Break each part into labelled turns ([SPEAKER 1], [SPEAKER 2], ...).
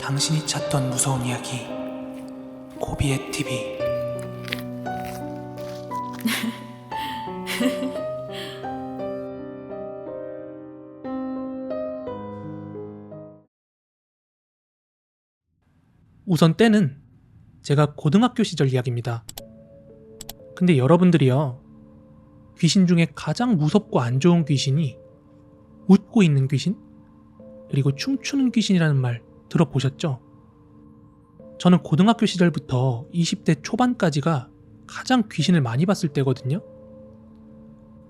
[SPEAKER 1] 당신이 찾던 무서운 이야기 고비의 TV. 우선 때는 제가 고등학교 시절 이야기입니다. 근데 여러분들이요, 귀신 중에 가장 무섭고 안 좋은 귀신이 웃고 있는 귀신? 그리고 춤추는 귀신이라는 말 들어보셨죠? 저는 고등학교 시절부터 20대 초반까지가 가장 귀신을 많이 봤을 때거든요.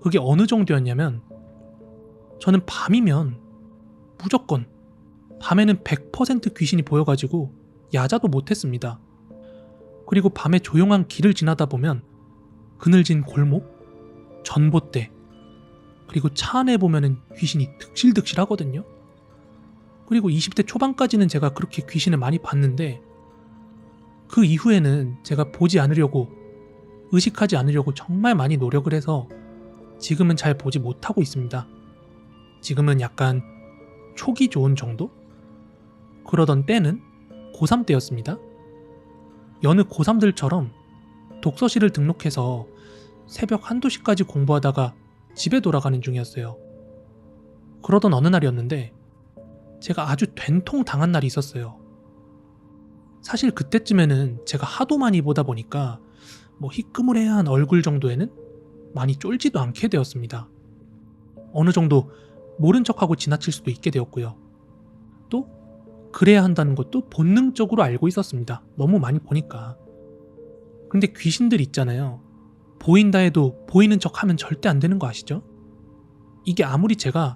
[SPEAKER 1] 그게 어느 정도였냐면, 저는 밤이면 무조건 밤에는 100% 귀신이 보여가지고 야자도 못했습니다. 그리고 밤에 조용한 길을 지나다 보면 그늘진 골목, 전봇대, 그리고 차 안에 보면은 귀신이 득실득실 하거든요. 그리고 20대 초반까지는 제가 그렇게 귀신을 많이 봤는데, 그 이후에는 제가 보지 않으려고, 의식하지 않으려고 정말 많이 노력을 해서 지금은 잘 보지 못하고 있습니다. 지금은 약간 촉이 좋은 정도? 그러던 때는 고3 때였습니다. 여느 고3들처럼 독서실을 등록해서 새벽 1~2시까지 공부하다가 집에 돌아가는 중이었어요. 그러던 어느 날이었는데 제가 아주 된통 당한 날이 있었어요. 사실 그때쯤에는 제가 하도 많이 보다 보니까 희끄무레한 얼굴 정도에는 많이 쫄지도 않게 되었습니다. 어느 정도 모른 척하고 지나칠 수도 있게 되었고요. 또 그래야 한다는 것도 본능적으로 알고 있었습니다. 너무 많이 보니까. 근데 귀신들 있잖아요. 보인다 해도 보이는 척 하면 절대 안 되는 거 아시죠? 이게 아무리 제가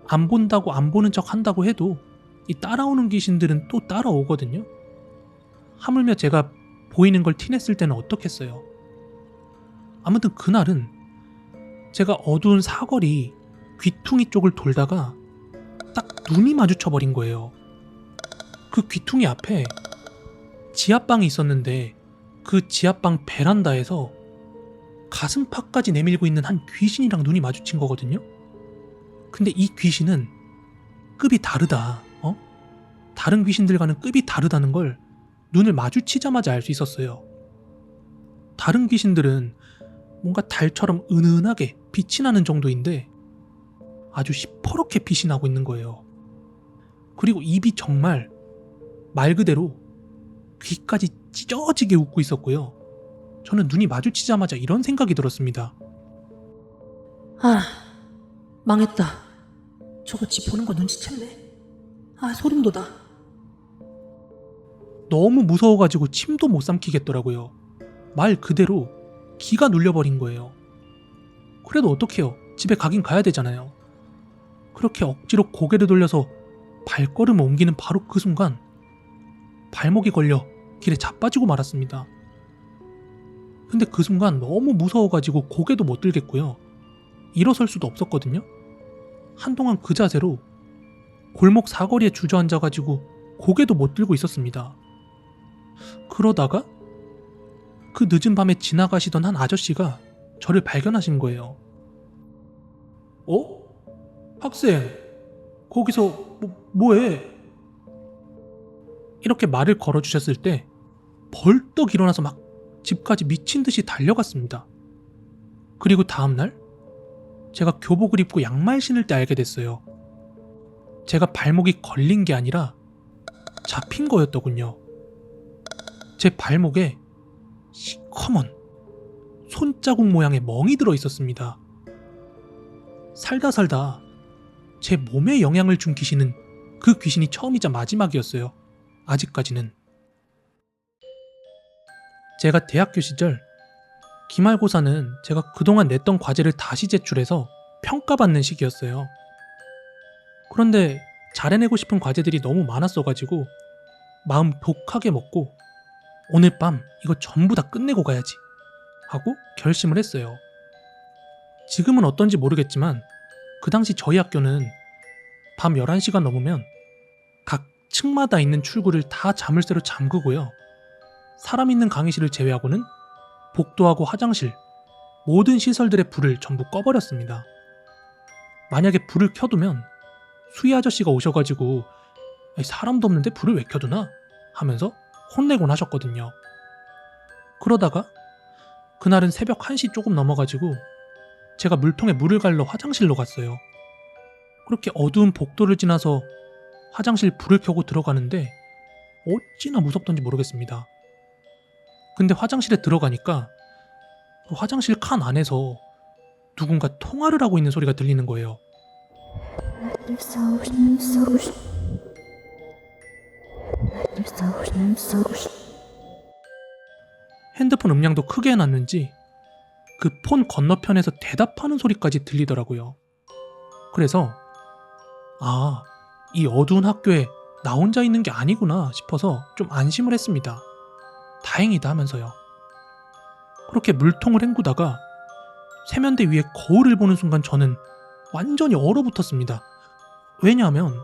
[SPEAKER 1] 안 본다고 안 보는 척 한다고 해도 이 따라오는 귀신들은 또 따라오거든요. 하물며 제가 보이는 걸 티냈을 때는 어떻겠어요. 아무튼 그날은 제가 어두운 사거리 귀퉁이 쪽을 돌다가 딱 눈이 마주쳐버린 거예요. 그 귀퉁이 앞에 지하방이 있었는데 그 지하방 베란다에서 가슴팍까지 내밀고 있는 한 귀신이랑 눈이 마주친 거거든요. 근데 이 귀신은 급이 다르다. 다른 귀신들과는 급이 다르다는 걸 눈을 마주치자마자 알 수 있었어요. 다른 귀신들은 뭔가 달처럼 은은하게 빛이 나는 정도인데 아주 시퍼렇게 빛이 나고 있는 거예요. 그리고 입이 정말 말 그대로 귀까지 찢어지게 웃고 있었고요. 저는 눈이 마주치자마자 이런 생각이 들었습니다.
[SPEAKER 2] 망했다. 저거 집 보는 거 눈치챘네. 소름 돋아.
[SPEAKER 1] 너무 무서워가지고 침도 못 삼키겠더라고요. 말 그대로 기가 눌려버린 거예요. 그래도 어떡해요. 집에 가긴 가야 되잖아요. 그렇게 억지로 고개를 돌려서 발걸음을 옮기는 바로 그 순간 발목이 걸려 길에 자빠지고 말았습니다. 근데 그 순간 너무 무서워가지고 고개도 못 들겠고요. 일어설 수도 없었거든요. 한동안 그 자세로 골목 사거리에 주저앉아가지고 고개도 못 들고 있었습니다. 그러다가 그 늦은 밤에 지나가시던 한 아저씨가 저를 발견하신 거예요. 학생, 거기서 뭐해? 이렇게 말을 걸어주셨을 때 벌떡 일어나서 막 집까지 미친 듯이 달려갔습니다. 그리고 다음날 제가 교복을 입고 양말 신을 때 알게 됐어요. 제가 발목이 걸린 게 아니라 잡힌 거였더군요. 제 발목에 시커먼 손자국 모양의 멍이 들어 있었습니다. 살다 제 몸에 영향을 준 귀신은 그 귀신이 처음이자 마지막이었어요. 아직까지는. 제가 대학교 시절 기말고사는 제가 그동안 냈던 과제를 다시 제출해서 평가받는 시기였어요. 그런데 잘해내고 싶은 과제들이 너무 많았어가지고 마음 독하게 먹고 오늘 밤 이거 전부 다 끝내고 가야지 하고 결심을 했어요. 지금은 어떤지 모르겠지만 그 당시 저희 학교는 밤 11시가 넘으면 각 층마다 있는 출구를 다 자물쇠로 잠그고요. 사람 있는 강의실을 제외하고는 복도하고 화장실, 모든 시설들의 불을 전부 꺼버렸습니다. 만약에 불을 켜두면 수희 아저씨가 오셔가지고 아니, 사람도 없는데 불을 왜 켜두나? 하면서 혼내곤 하셨거든요. 그러다가 그날은 새벽 1시 조금 넘어가지고 제가 물통에 물을 갈러 화장실로 갔어요. 그렇게 어두운 복도를 지나서 화장실 불을 켜고 들어가는데 어찌나 무섭던지 모르겠습니다. 근데 화장실에 들어가니까 그 화장실 칸 안에서 누군가 통화를 하고 있는 소리가 들리는 거예요. 핸드폰 음량도 크게 해놨는지 그 폰 건너편에서 대답하는 소리까지 들리더라고요. 그래서 이 어두운 학교에 나 혼자 있는 게 아니구나 싶어서 좀 안심을 했습니다. 다행이다 하면서요. 그렇게 물통을 헹구다가 세면대 위에 거울을 보는 순간 저는 완전히 얼어붙었습니다. 왜냐하면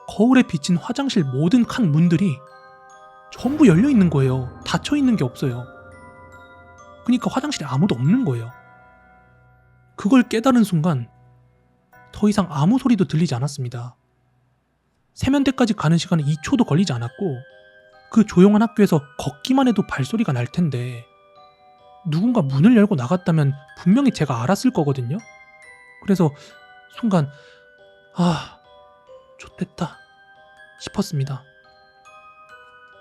[SPEAKER 1] 거울에 비친 화장실 모든 칸 문들이 전부 열려 있는 거예요. 닫혀 있는 게 없어요. 그러니까 화장실에 아무도 없는 거예요. 그걸 깨달은 순간 더 이상 아무 소리도 들리지 않았습니다. 세면대까지 가는 시간은 2초도 걸리지 않았고 그 조용한 학교에서 걷기만 해도 발소리가 날 텐데 누군가 문을 열고 나갔다면 분명히 제가 알았을 거거든요. 그래서 순간 좆됐다 싶었습니다.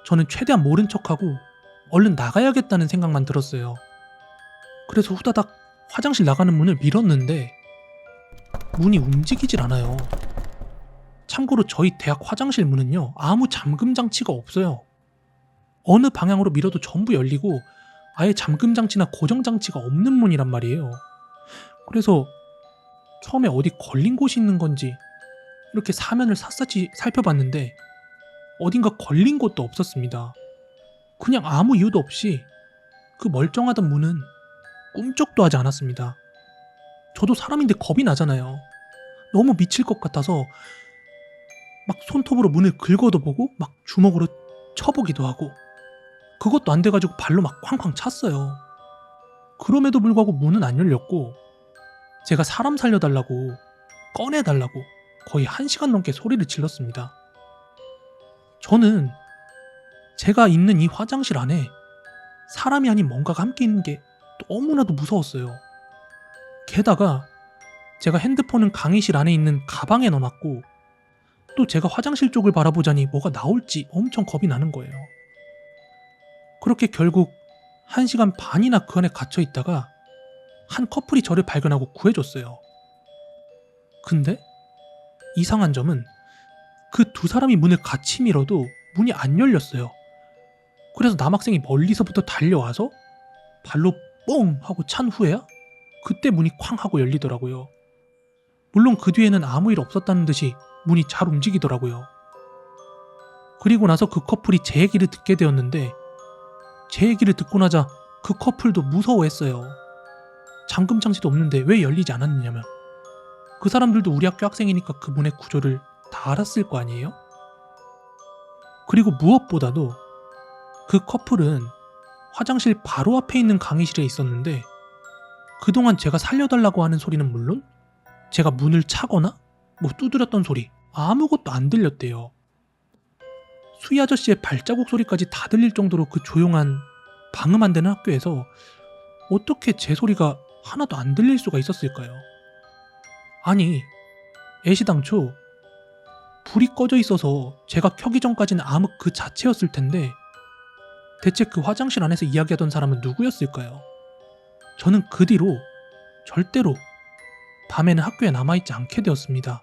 [SPEAKER 1] 저는 최대한 모른 척하고 얼른 나가야겠다는 생각만 들었어요. 그래서 후다닥 화장실 나가는 문을 밀었는데 문이 움직이질 않아요. 참고로 저희 대학 화장실 문은요, 아무 잠금 장치가 없어요. 어느 방향으로 밀어도 전부 열리고 아예 잠금 장치나 고정 장치가 없는 문이란 말이에요. 그래서 처음에 어디 걸린 곳이 있는 건지 이렇게 사면을 샅샅이 살펴봤는데 어딘가 걸린 곳도 없었습니다. 그냥 아무 이유도 없이 그 멀쩡하던 문은 꿈쩍도 하지 않았습니다. 저도 사람인데 겁이 나잖아요. 너무 미칠 것 같아서 막 손톱으로 문을 긁어도 보고 막 주먹으로 쳐보기도 하고 그것도 안 돼가지고 발로 막 쾅쾅 찼어요. 그럼에도 불구하고 문은 안 열렸고 제가 사람 살려달라고 꺼내달라고 거의 1시간 넘게 소리를 질렀습니다. 저는 제가 있는 이 화장실 안에 사람이 아닌 뭔가가 함께 있는 게 너무나도 무서웠어요. 게다가 제가 핸드폰은 강의실 안에 있는 가방에 넣어놨고 또 제가 화장실 쪽을 바라보자니 뭐가 나올지 엄청 겁이 나는 거예요. 그렇게 결국 1시간 반이나 그 안에 갇혀 있다가 한 커플이 저를 발견하고 구해줬어요. 근데 이상한 점은 그 두 사람이 문을 같이 밀어도 문이 안 열렸어요. 그래서 남학생이 멀리서부터 달려와서 발로 뽕 하고 찬 후에야 그때 문이 쾅 하고 열리더라고요. 물론 그 뒤에는 아무 일 없었다는 듯이 문이 잘 움직이더라고요. 그리고 나서 그 커플이 제 얘기를 듣게 되었는데 제 얘기를 듣고 나자 그 커플도 무서워했어요. 잠금 장치도 없는데 왜 열리지 않았느냐며. 그 사람들도 우리 학교 학생이니까 그 문의 구조를 다 알았을 거 아니에요? 그리고 무엇보다도 그 커플은 화장실 바로 앞에 있는 강의실에 있었는데 그동안 제가 살려달라고 하는 소리는 물론 제가 문을 차거나 뭐 두드렸던 소리 아무것도 안 들렸대요. 수희 아저씨의 발자국 소리까지 다 들릴 정도로 그 조용한 방음 안 되는 학교에서 어떻게 제 소리가 하나도 안 들릴 수가 있었을까요? 아니, 애시당초 불이 꺼져 있어서 제가 켜기 전까지는 암흑 그 자체였을 텐데 대체 그 화장실 안에서 이야기하던 사람은 누구였을까요? 저는 그 뒤로 절대로 밤에는 학교에 남아있지 않게 되었습니다.